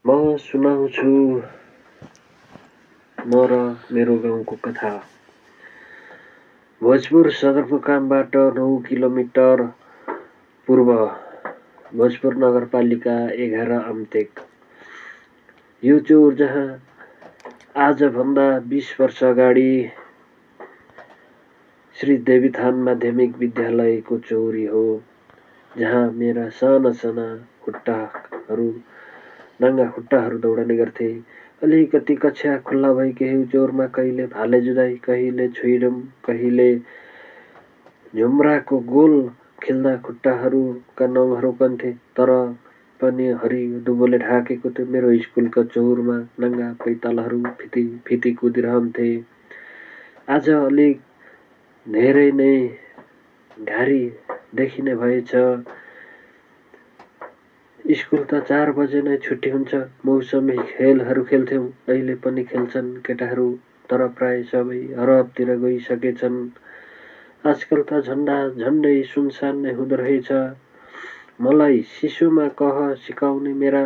म सुनाउँछु म र मेरो गाउँको कथा। भोजपुर सदरमुकामबाट 9 किलोमिटर पूर्व भोजपुर नगरपालिका 11 अमतेक। यो चौर जहाँ आजभन्दा 20 वर्ष अगाडि श्री देवीथान माध्यमिक विद्यालयको चौरी हो, जहाँ मेरा साना साना नाङ्गा खुट्टाहरू दौडने गर्थे। अलिकति कक्षा खुल्ला भई केही चौरमा कहिले भाले जुधाई, कहिले छुइडम, कहिले झुम्राको गोल खेल्दा खुट्टाहरूका नङहरू कन्थे। तर पनि हरियो दुबोले ढाकेको त्यो मेरो स्कुलका चौरमा नाङ्गा पैतालाहरू फिती कुदिरहन्थे। आज अलिक धेरै नै घारी देखिने भएछ। स्कुल त 4 बजे नै छुट्टी हुन्छ। मौसमी खेलहरू खेल्थ्यौँ, अहिले पनि खेल्छन् केटाहरू, तर प्राय सबै हरबतिर गइसकेछन्। आजकल त झन्डै सुनसान नै हुँदो रहेछ। मलाई शिशुमा कह सिकाउने मेरा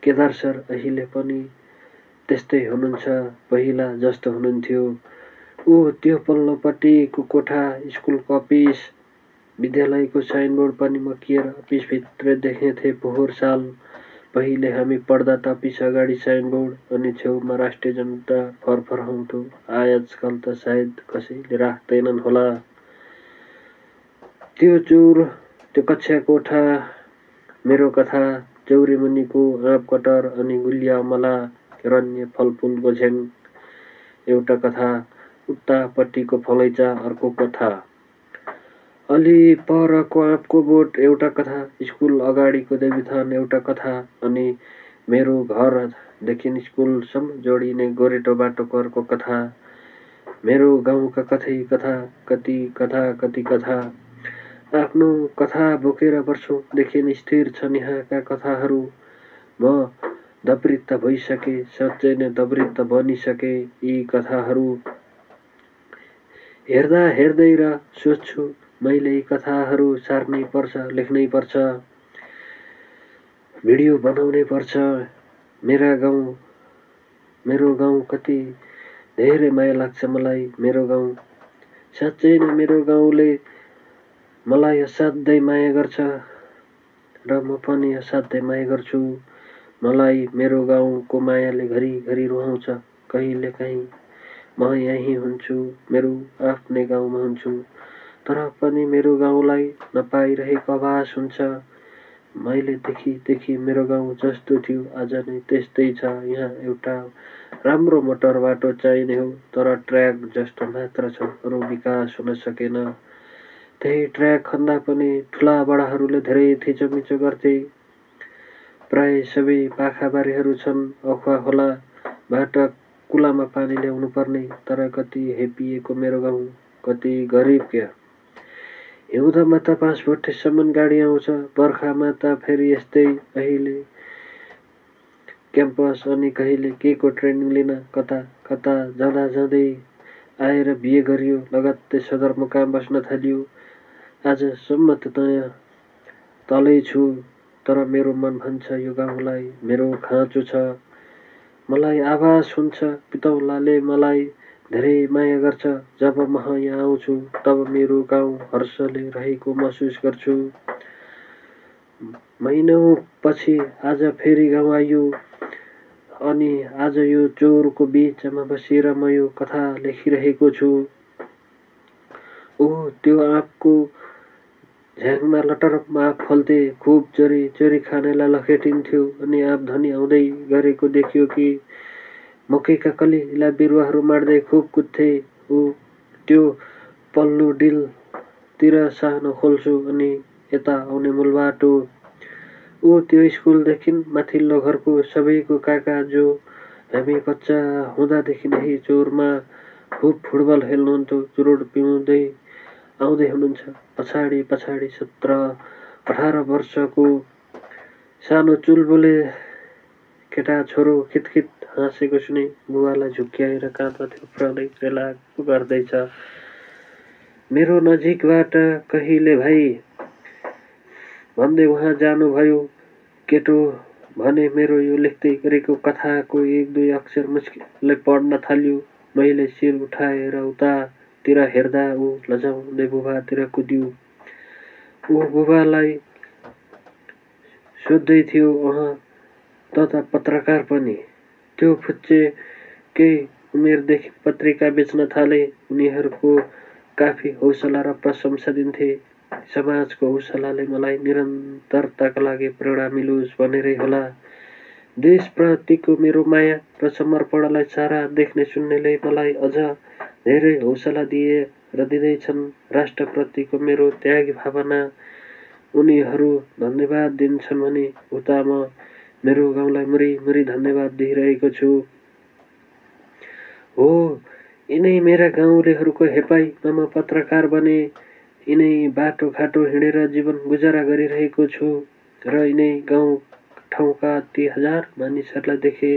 केदार सर अहिले पनि त्यस्तै हुनुहुन्छ, पहिला जस्तो हुनुहुन्थ्यो। त्यो पल्लोपट्टिको कोठा, स्कुलको अफिस, विद्यालयको साइनबोर्ड पनि मकिएर अफिसभित्र देख्नेथे पोहोर साल। पहिले हामी पढ्दा त अफिस अगाडि साइनबोर्ड अनि छेउमा राष्ट्रिय जनता फरफराउँथ्यो। आजकल त सायद कसैले राख्दैनन् होला। त्यो चौर, त्यो कक्षा कोठा, मेरो कथा, चौरी मुनिको आँप कटर अनि गुलिया अमला, हिरण्य फलफुल गोझ्याङ एउटा कथा, उतापट्टिको फलैचा अर्को कथा, अलि परको आँपको बोट एउटा कथा, स्कुल अगाडिको देवीथान एउटा कथा अनि मेरो घरदेखि स्कुलसम्म जोडिने गोरेटो बाटोको अर्को कथा। मेरो गाउँका कथै कथा, कति कथा। आफ्नो कथा बोकेर वर्षौंदेखि स्थिर छन् यहाँका कथाहरू। म दवृत्त भइसके, साँच्चै नै दवृत्त बनिसके। यी कथाहरू हेर्दै र सोच्छु, मैले यी कथाहरू सार्नै पर्छ, लेख्नै पर्छ, भिडियो बनाउनै पर्छ। मेरो गाउँ कति धेरै माया लाग्छ मलाई। मेरो गाउँ, साँच्चै नै मेरो गाउँले मलाई असाध्यै माया गर्छ र म पनि असाध्यै माया गर्छु। मलाई मेरो गाउँको मायाले घरिघरि रुवाउँछ। कहिलेकाहीँ म यहीँ हुन्छु, मेरो आफ्नै गाउँमा हुन्छु, तर पनि मेरो गाउँलाई नपाइरहेको आभास हुन्छ। मैले देखि मेरो गाउँ जस्तो थियो आज नै त्यस्तै छ। यहाँ एउटा राम्रो मोटर बाटो चाहिने हो, तर ट्र्याक जस्तो मात्र छ, अरू विकास हुन सकेन। त्यही ट्र्याक खन्दा पनि ठुला बडाहरूले धेरै थिचोमिचो गर्थे। प्राय सबै पाखाबारीहरू छन्। अखुवा खोलाबाट कुलामा पानी ल्याउनु पर्ने। तर कति हेपिएको मेरो गाउँ, कति गरिब क्या। हिउँदमा त 5 भोल्टेजसम्म गाडी आउँछ, बर्खामा त फेरि यस्तै। अहिले क्याम्पस अनि कहिले केको ट्रेनिङ लिन कता जाँदै आएर बिहे गरियो, लगत्तै सदरमुकाम बस्न थालियो। आजसम्म त तलै छु, तर मेरो मन भन्छ यो गाउँलाई मेरो खाँचो छ। मलाई आभास हुन्छ पितौलाले मलाई धेरै माया गर्छ। जब म यहाँ आउँछु, तब मेरो गाउँ हर्षले रहेको महसुस गर्छु। महिनौं पछि आज फेरि गाउँ आइयो अनि आज यो चौरको बीचमा बसेर म यो कथा लेखिरहेको छु। त्यो आँपको झ्याङमा लटरम्म आँप फल्थे, खुब चोरी खानेलाई लखेटिन्थ्यो अनि आँप धनी आउँदै गरेको देखियो कि मकैका कलिला बिरुवाहरू माड्दै खुब कुद्थे। त्यो पल्लो डिलतिर सानो खोल्सो अनि यता आउने मूल बाटो। त्यो स्कुलदेखि माथिल्लो घरको सबैको काका, जो हामी बच्चा हुँदादेखि नै चौरमा खुब फुटबल खेल्नुहुन्थ्यो, चुरोट पिउँदै आउँदै हुनुहुन्छ। पछाडि 17-18 वर्षको सानो चुलबुले केटा छोरो खितखित हाँसेको सुने। बुवालाई झुक्क्याएर काँधमाथि उफ्राउँदै रेलाको गर्दैछ। मेरो नजिकबाट कहिले भाइ भन्दै उहाँ जानुभयो। केटो भने मेरो यो लेख्दै गरेको कथाको 1-2 अक्षर मुस्किलले पढ्न थाल्यो। मैले शिर उठाएर उतातिर हेर्दा ऊ लजाउँदै बुबातिर कुद्यो। ऊ बुबालाई सोध्दै थियो, त पत्रकार पनि। त्यो फुच्चे केही उमेरदेखि पत्रिका बेच्न थाले। उनीहरूको काफी हौसला र प्रशंसा दिन्थे। समाजको हौसलाले मलाई निरन्तरताका लागि प्रेरणा मिलोस् भनेरै होला। देशप्रतिको मेरो माया र समर्पणलाई सारा देख्ने सुन्नेले मलाई अझ धेरै हौसला दिए र दिँदैछन्। राष्ट्रप्रतिको मेरो त्यागी भावना उनीहरू धन्यवाद दिन्छन् भने उता म मेरो गाउँलाई मुरी धन्यवाद दिइरहेको छु। हो, यिनै मेरा गाउँलेहरूको हेपाइमा म पत्रकार बने। यिनै बाटोघाटो हिँडेर जीवन गुजारा गरिरहेको छु र यिनै गाउँ ठाउँका ती हजार मानिसहरूलाई देखे